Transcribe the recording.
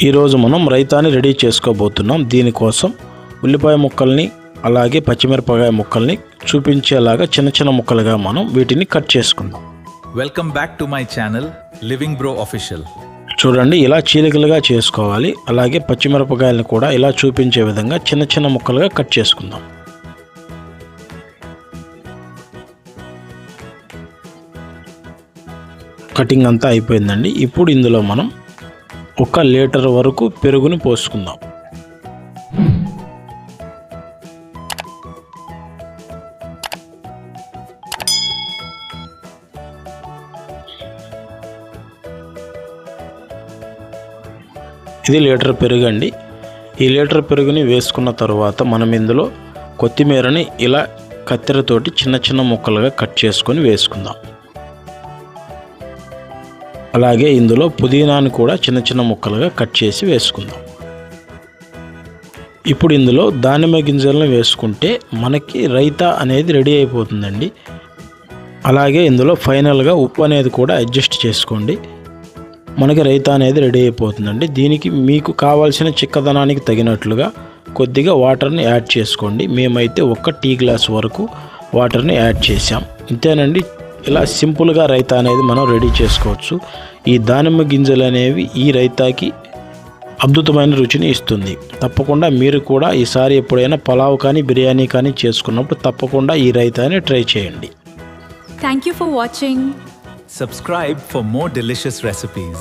ఈరోజు మనం రైతాని రెడీ చేసుకోబోతున్నాం. దీనికోసం ఉల్లిపాయ ముక్కల్ని అలాగే పచ్చిమిరపకాయ ముక్కల్ని చూపించేలాగా చిన్న చిన్న ముక్కలుగా మనం వీటిని కట్ చేసుకుందాం. Welcome back to my channel living bro official. చూడండి, ఇలా చీలికలుగా చేసుకోవాలి. అలాగే పచ్చిమిరపకాయలను కూడా ఇలా చూపించే విధంగా చిన్న చిన్న ముక్కలుగా కట్ చేసుకుందాం. కటింగ్ అంతా అయిపోయిందండి. ఇప్పుడు ఇందులో మనం 1 లీటర్ వరకు పెరుగుని పోసుకుందాం. ఇది లీటర్ పెరుగు అండి. ఈ లీటర్ పెరుగుని వేసుకున్న తర్వాత మనం ఇందులో కొత్తిమీరని ఇలా కత్తెరతోటి చిన్న చిన్న ముక్కలుగా కట్ చేసుకొని వేసుకుందాం. అలాగే ఇందులో పుదీనాను కూడా చిన్న చిన్న ముక్కలుగా కట్ చేసి వేసుకుందాం. ఇప్పుడు ఇందులో దానిమ్మ గింజలను వేసుకుంటే మనకి రైతా అనేది రెడీ అయిపోతుందండి. అలాగే ఇందులో ఫైనల్గా ఉప్పు అనేది కూడా అడ్జస్ట్ చేసుకోండి. మనకి రైతా అనేది రెడీ అయిపోతుందండి. దీనికి మీకు కావాల్సిన చిక్కదనానికి తగినట్లుగా కొద్దిగా వాటర్ని యాడ్ చేసుకోండి. మేమైతే 1 టీ గ్లాస్ వరకు వాటర్ని యాడ్ చేసాం. ఇంతేనండి. ఇలా సింపుల్గా రైతా అనేది మనం రెడీ చేసుకోవచ్చు. ఈ దానిమ్మ గింజలు అనేవి ఈ రైతాకి అద్భుతమైన రుచిని ఇస్తుంది. తప్పకుండా మీరు కూడా ఈసారి ఎప్పుడైనా పలావ్ కానీ బిర్యానీ కానీ చేసుకున్నప్పుడు తప్పకుండా ఈ రైతాని ట్రై చేయండి. Thank you for watching. Subscribe for more delicious recipes.